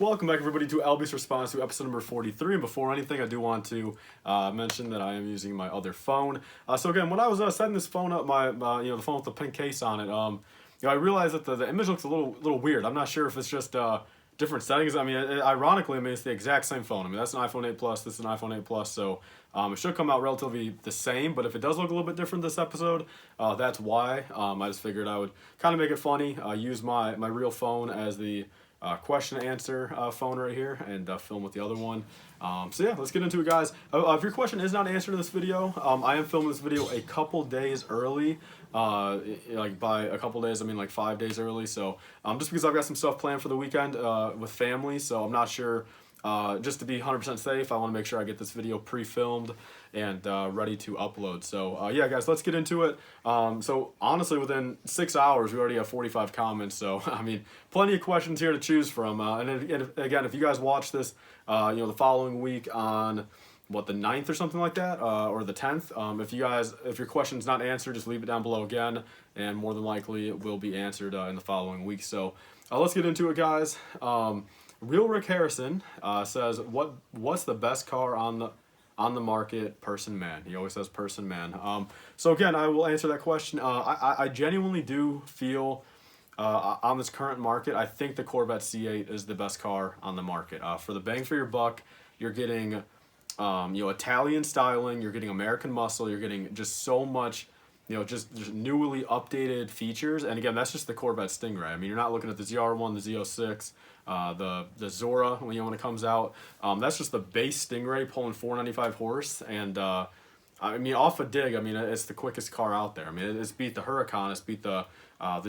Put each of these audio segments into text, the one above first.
Welcome back, everybody, to LBS Response to episode number 43. And before anything, I do want to mention that I am using my other phone. So again, when I was setting this phone up, the phone with the pink case on it, I realized that the image looks a little weird. I'm not sure if it's just different settings. I mean, ironically, it's the exact same phone. I mean, that's an iPhone 8 Plus. This is an iPhone 8 Plus. So it should come out relatively the same. But if it does look a little bit different this episode, that's why. I just figured I would kind of make it funny. Use my real phone as the question and answer phone right here, and film with the other one. So yeah, let's get into it, guys. If your question is not answered in this video, I am filming this video a couple days early. Like by a couple days, I mean like 5 days early. So just because I've got some stuff planned for the weekend with family, so I'm not sure. Just to be 100% safe, I want to make sure I get this video pre-filmed and ready to upload. So yeah, guys, let's get into it. So honestly, within 6 hours, we already have 45 comments. So I mean, plenty of questions here to choose from. And again, if you guys watch this, the following week on the 9th or something like that, or the 10th, if your question's not answered, just leave it down below again, and more than likely it will be answered in the following week. So let's get into it, guys. Real Rick Harrison says, what's the best car on the market, person, man? He always says person, man. So again, I will answer that question. I genuinely do feel on this current market, I think the Corvette C8 is the best car on the market. For the bang for your buck, you're getting Italian styling, you're getting American muscle, you're getting just so much, just newly updated features. And again, that's just the Corvette Stingray. I mean, you're not looking at the ZR1, the Z06, the Zora when it comes out. That's just the base Stingray pulling 495 horse. And I mean, off a dig, I mean, it's the quickest car out there. I mean, it's beat the Huracan, it's beat the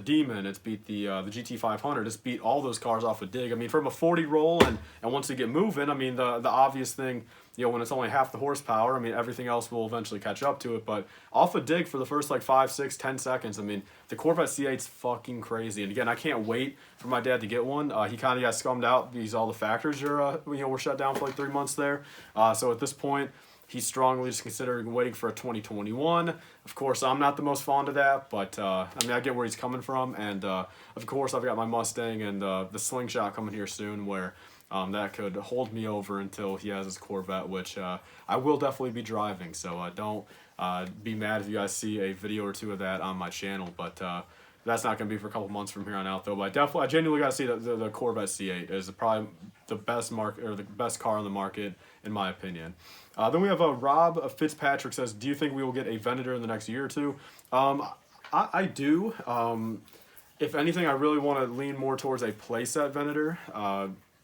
Demon, it's beat the GT500, it's beat all those cars off a dig. I mean, from a 40 roll, and once you get moving, I mean, the obvious thing, when it's only half the horsepower, I mean, everything else will eventually catch up to it. But off a dig for the first like 5, 6, 10 seconds, I mean, the Corvette C8's fucking crazy. And again, I can't wait for my dad to get one. He kind of got scummed out because all the factories were shut down for like 3 months there. So at this point, he's strongly just considering waiting for a 2021. Of course, I'm not the most fond of that, but I mean, I get where he's coming from. And of course, I've got my Mustang and the Slingshot coming here soon, where that could hold me over until he has his Corvette, which I will definitely be driving. So don't be mad if you guys see a video or two of that on my channel. But that's not going to be for a couple months from here on out, though. But I genuinely got to see the Corvette C8 is probably the best the best car on the market, in my opinion. Then we have Rob Fitzpatrick says, do you think we will get a Venator in the next year or two? I do. If anything, I really want to lean more towards a playset Venator.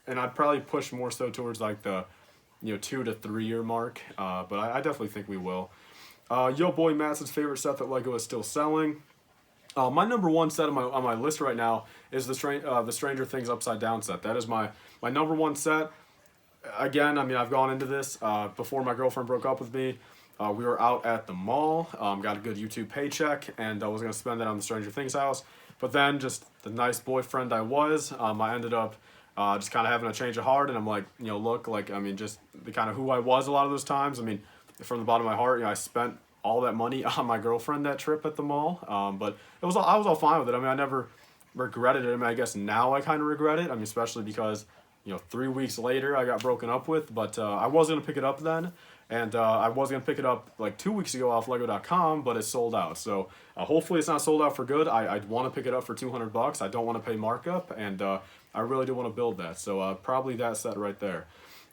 And I'd probably push more so towards like the 2 to 3 year mark. But I definitely think we will. Yo Boy Matt's favorite set that LEGO is still selling. My number one set on my list right now is the Stranger Things Upside Down set. That is my number one set. Again, I mean, I've gone into this before my girlfriend broke up with me. We were out at the mall, got a good YouTube paycheck, and I was going to spend that on the Stranger Things house. But then, just the nice boyfriend I was, I ended up just kind of having a change of heart, and I'm like, look, like, I mean, just the kind of who I was a lot of those times. I mean, from the bottom of my heart, I spent all that money on my girlfriend that trip at the mall. But I was all fine with it. I mean, I never regretted it. I mean, I guess now I kind of regret it. I mean, especially because 3 weeks later I got broken up with. But I was gonna pick it up then, and I was gonna pick it up like 2 weeks ago off Lego.com, but it's sold out. So hopefully it's not sold out for good. I'd want to pick it up for $200. I don't want to pay markup, and I really do want to build that. So probably that set right there.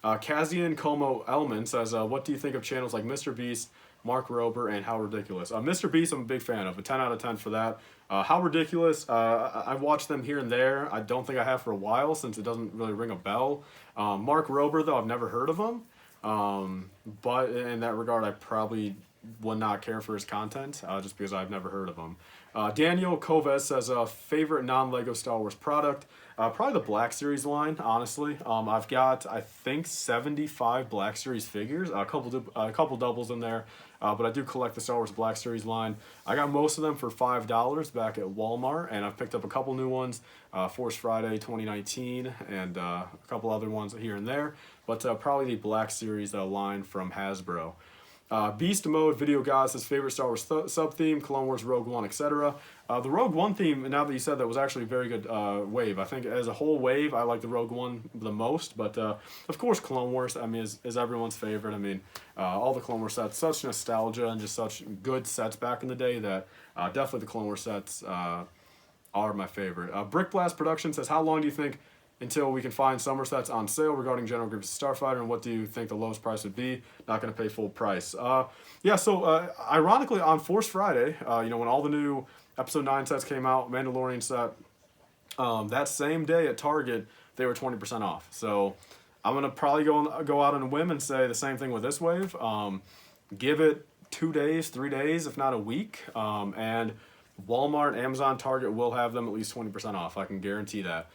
Kazian Como Elman says, what do you think of channels like Mr. Beast, Mark Rober, and How Ridiculous? Mr. Beast, I'm a big fan of. A 10 out of 10 for that. How Ridiculous, I watch them here and there. I don't think I have for a while, since it doesn't really ring a bell. Mark Rober, though, I've never heard of him. But in that regard, I probably would not care for his content, just because I've never heard of him. Daniel Kovas says, favorite non-Lego Star Wars product? Probably the Black Series line, honestly. I've got, I think, 75 Black Series figures, a couple doubles in there, but I do collect the Star Wars Black Series line. I got most of them for $5 back at Walmart, and I've picked up a couple new ones, Force Friday 2019, and a couple other ones here and there, but probably the Black Series line from Hasbro. Beast Mode, Video God says favorite Star Wars sub-theme, Clone Wars, Rogue One, etc. The Rogue One theme, now that you said that, was actually a very good wave. I think as a whole wave, I like the Rogue One the most, but of course Clone Wars, I mean, is everyone's favorite. I mean, all the Clone Wars sets, such nostalgia and just such good sets back in the day that definitely the Clone Wars sets are my favorite. Brick Blast Production says, how long do you think until we can find summer sets on sale regarding General Grievous Starfighter, and what do you think the lowest price would be? Not going to pay full price. Yeah, so ironically, on Force Friday, you know, when all the new Episode 9 sets came out, Mandalorian set, that same day at Target, they were 20% off. So I'm going to probably go out on a whim and say the same thing with this wave. Give it 2 days, 3 days, if not a week, and Walmart, Amazon, Target will have them at least 20% off. I can guarantee that.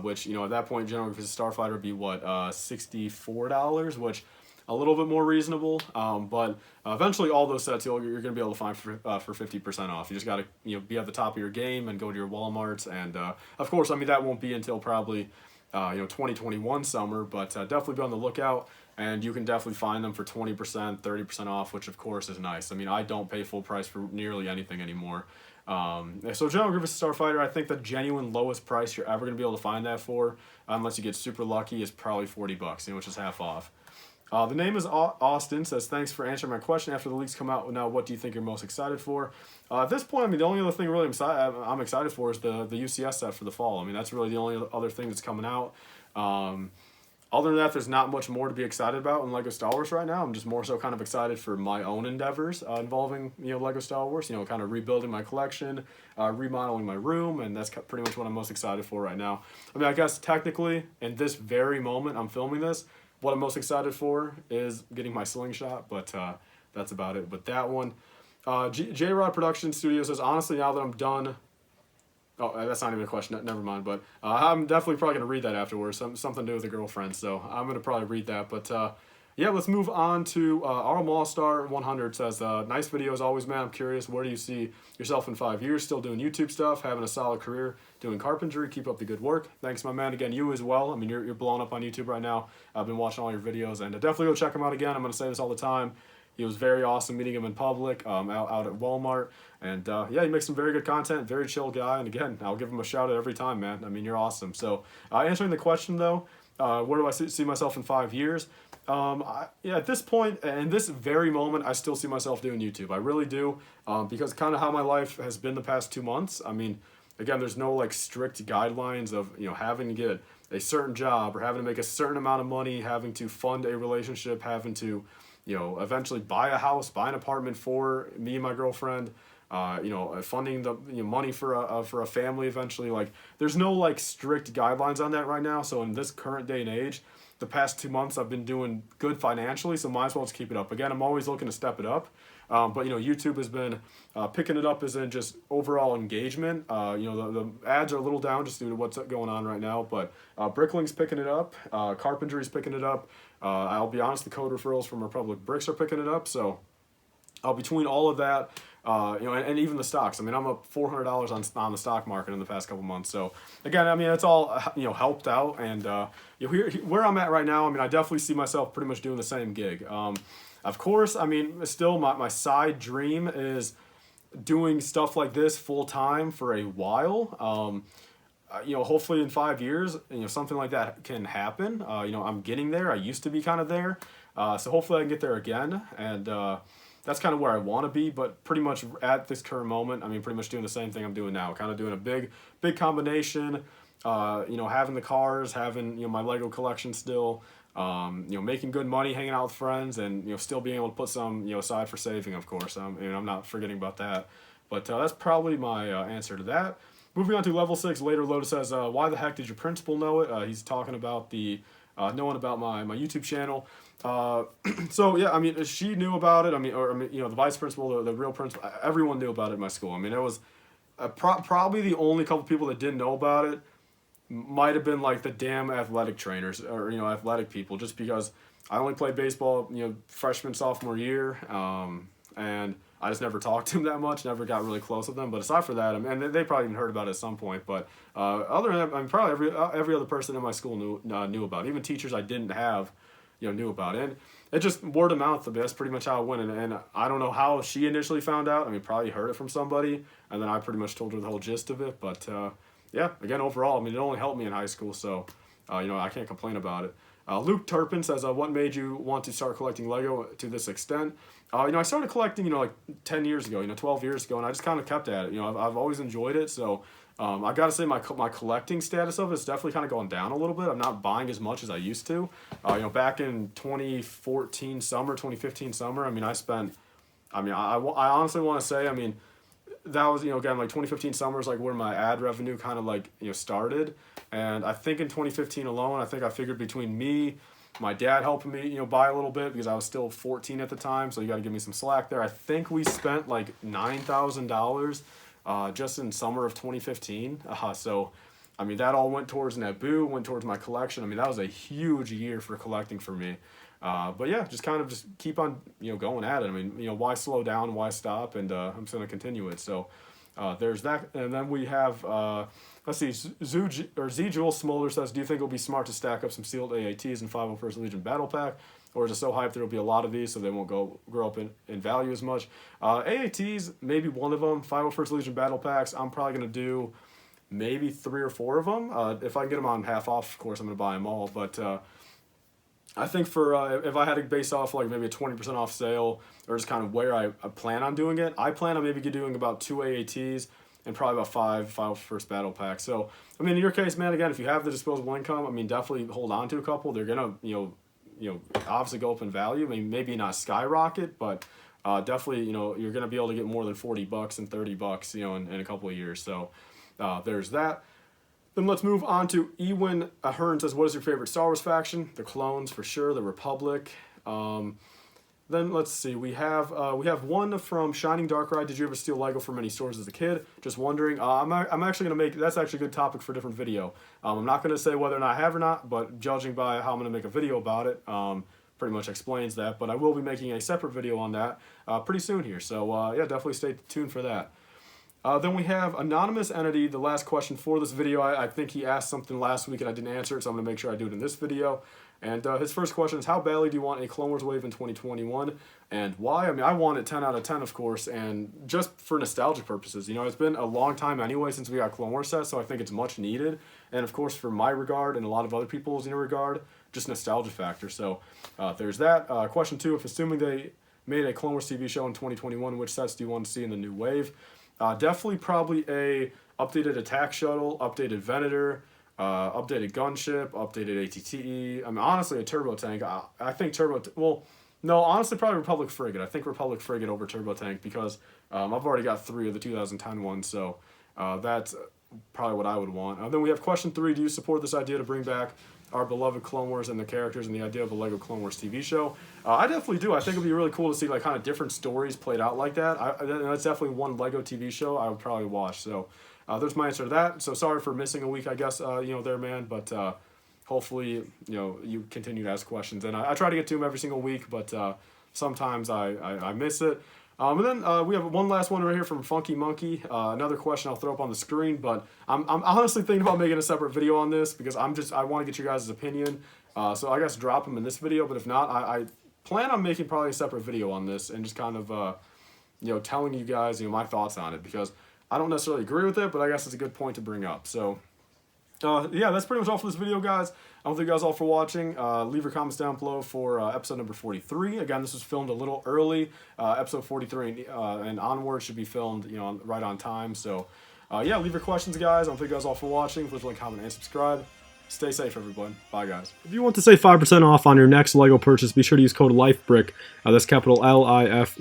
Which, you know, at that point, General Grievous Starfighter would be what, $64, which a little bit more reasonable. But eventually, all those sets you're going to be able to find for 50% off. You just got to, you know, be at the top of your game and go to your Walmarts. And of course, I mean, that won't be until probably 2021 summer, but definitely be on the lookout. And you can definitely find them for 20%, 30% off, which of course is nice. I mean, I don't pay full price for nearly anything anymore. So General Grievous Starfighter, I think the genuine lowest price you're ever going to be able to find that for, unless you get super lucky, is probably $40, you know, which is half off. The name is Austin, says, thanks for answering my question. After the leaks come out, now what do you think you're most excited for? At this point, I mean, the only other thing really I'm excited for is the UCS set for the fall. I mean, that's really the only other thing that's coming out. Other than that, there's not much more to be excited about in LEGO Star Wars right now. I'm just more so kind of excited for my own endeavors involving, you know, LEGO Star Wars, you know, kind of rebuilding my collection, remodeling my room, and that's pretty much what I'm most excited for right now. I mean, I guess technically, in this very moment I'm filming this, what I'm most excited for is getting my slingshot, but that's about it with that one. J-Rod Production Studios says, honestly, now that I'm done... Oh, that's not even a question. Never mind. But I'm definitely probably going to read that afterwards. Something to do with a girlfriend. So I'm going to probably read that. But yeah, let's move on to Arl Star 100 says, nice video as always, man. I'm curious, where do you see yourself in 5 years? Still doing YouTube stuff, having a solid career, doing carpentry. Keep up the good work. Thanks, my man. Again, you as well. I mean, you're blowing up on YouTube right now. I've been watching all your videos, and definitely go check them out again. I'm going to say this all the time. He was very awesome meeting him in public, out at Walmart. And yeah, he makes some very good content, very chill guy. And again, I'll give him a shout out every time, man. I mean, you're awesome. So answering the question, though, where do I see myself in 5 years? Yeah, at this point, in this very moment, I still see myself doing YouTube. I really do, because kind of how my life has been the past 2 months. I mean, again, there's no like strict guidelines of, you know, having to get a certain job or having to make a certain amount of money, having to fund a relationship, having to, you know, eventually buy a house, buy an apartment for me and my girlfriend, you know, funding the money for a family eventually. Like, there's no like strict guidelines on that right now. So in this current day and age, the past 2 months I've been doing good financially, so might as well just keep it up. Again, I'm always looking to step it up. But, you know, YouTube has been picking it up as in just overall engagement. You know, the ads are a little down just due to what's going on right now. But Brickling's picking it up. Carpentry's picking it up. I'll be honest, the code referrals from Republic Bricks are picking it up. So between all of that, you know, and even the stocks. I mean, I'm up $400 on the stock market in the past couple months. So again, I mean, it's all, you know, helped out. And you know, where I'm at right now, I mean, I definitely see myself pretty much doing the same gig. Of course, I mean, still my side dream is doing stuff like this full time for a while. You know, hopefully in 5 years, you know, something like that can happen. You know, I'm getting there. I used to be kind of there. So hopefully I can get there again. And that's kind of where I want to be. But pretty much at this current moment, I mean, pretty much doing the same thing I'm doing now. Kind of doing a big combination. You know, having the cars, having, you know, my Lego collection still. You know, making good money, hanging out with friends, and, you know, still being able to put some, you know, aside for saving, of course. You know, I'm not forgetting about that. But that's probably my answer to that. Moving on to level 6, later Lotus says, why the heck did your principal know it? He's talking about the knowing about my YouTube channel. So yeah, I mean, she knew about it. I mean, you know, the vice principal, the real principal, everyone knew about it in my school. I mean, it was probably the only couple people that didn't know about it might have been like the damn athletic trainers or, you know, athletic people, just because I only played baseball, you know, freshman, sophomore year, and I just never talked to them that much, never got really close with them. But aside from that, I mean, and they probably even heard about it at some point. But other than that, I mean, probably every other person in my school knew about it. Even teachers I didn't have, knew about it. And it just word of mouth. That's pretty much how it went. And I don't know how she initially found out. I mean, probably heard it from somebody, and then I pretty much told her the whole gist of it. But yeah, again, overall, I mean, it only helped me in high school, so I can't complain about it. Luke Turpin says, what made you want to start collecting Lego to this extent? I started collecting, like 10 years ago, 12 years ago, and I just kind of kept at it. I've always enjoyed it, so I got to say my collecting status of it is definitely kind of going down a little bit. I'm not buying as much as I used to. Back in 2015 summer, 2015 summer, I mean, I honestly want to say, I mean, that was, again, like 2015 summer is like where my ad revenue kind of like, started. And I think in 2015 alone, I think I figured between me, my dad helping me, buy a little bit because I was still 14 at the time. So you got to give me some slack there. I think we spent like $9,000 just in summer of 2015. So, I mean, that all went towards Naboo, went towards my collection. I mean, that was a huge year for collecting for me. But yeah, just kind of just keep on, going at it. I mean, why slow down, why stop? And I'm just going to continue it. So there's that. And then we have, let's see, Suzy Joel Smolder says, do you think it'll be smart to stack up some sealed AATs in 501st Legion Battle Pack? Or is it so hyped there will be a lot of these so they won't grow up in value as much? AATs, maybe one of them. 501st Legion Battle Packs, I'm probably going to do maybe 3 or 4 of them. If I can get them on half off, of course, I'm going to buy them all. But I think for if I had to base off like maybe a 20% off sale or just kind of where I plan on doing it, I plan on maybe doing about 2 AATs and probably about 5 first battle packs. So, I mean, in your case, man, again, if you have the disposable income, I mean, definitely hold on to a couple. They're going to, obviously go up in value. I mean, maybe not skyrocket, but definitely, you're going to be able to get more than $40 and $30, in a couple of years. So there's that. Then let's move on to Ewan Ahern says, what is your favorite Star Wars faction? The Clones, for sure. The Republic. Then let's see. We have one from Shining Dark Ride. Did you ever steal Lego from any stores as a kid? Just wondering. I'm actually going to make, that's actually a good topic for a different video. I'm not going to say whether or not I have or not, but judging by how I'm going to make a video about it, pretty much explains that. But I will be making a separate video on that pretty soon here. So yeah, definitely stay tuned for that. Then we have Anonymous Entity, the last question for this video. I think he asked something last week and I didn't answer it, so I'm going to make sure I do it in this video. And his first question is, how badly do you want a Clone Wars wave in 2021, and why? I mean, I want it 10 out of 10, of course, and just for nostalgia purposes. It's been a long time anyway since we got Clone Wars sets, so I think it's much needed. And, of course, for my regard and a lot of other people's regard, just nostalgia factor. So there's that. Question 2, if assuming they made a Clone Wars TV show in 2021, which sets do you want to see in the new wave? Definitely probably a updated attack shuttle, updated Venator, updated gunship, updated ATTE. I mean, honestly, a turbo tank. I think honestly, probably Republic frigate. I think Republic frigate over turbo tank because I've already got 3 of the 2010 ones, so that's probably what I would want. Then we have question 3. Do you support this idea to bring back our beloved Clone Wars and the characters and the idea of a Lego Clone Wars TV show? I definitely do. I think it'd be really cool to see like kind of different stories played out like that. That's definitely one Lego TV show I would probably watch. So there's my answer to that. So sorry for missing a week, I guess, there, man. But hopefully, you continue to ask questions. And I try to get to them every single week, but sometimes I miss it. And then we have one last one right here from Funky Monkey. Another question I'll throw up on the screen, but I'm honestly thinking about making a separate video on this because I want to get you guys' opinion. So I guess drop them in this video, but if not, I plan on making probably a separate video on this and just kind of telling you guys my thoughts on it because I don't necessarily agree with it, but I guess it's a good point to bring up. So yeah, that's pretty much all for this video, guys. I want to thank you guys all for watching. Leave your comments down below for episode number 43. Again, this was filmed a little early. Episode 43 and onward should be filmed, right on time. So, yeah, leave your questions, guys. I want to thank you guys all for watching. Please like, comment, and subscribe. Stay safe, everyone. Bye, guys. If you want to save 5% off on your next LEGO purchase, be sure to use code LIFEBRICK. That's capital LIFE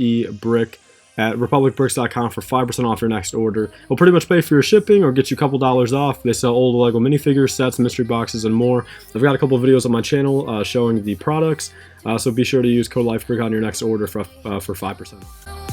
at republicbricks.com for 5% off your next order. It'll pretty much pay for your shipping or get you a couple dollars off. They sell old Lego minifigures, sets, mystery boxes, and more. I've got a couple of videos on my channel showing the products, so be sure to use code LIFEBRICK on your next order for 5%.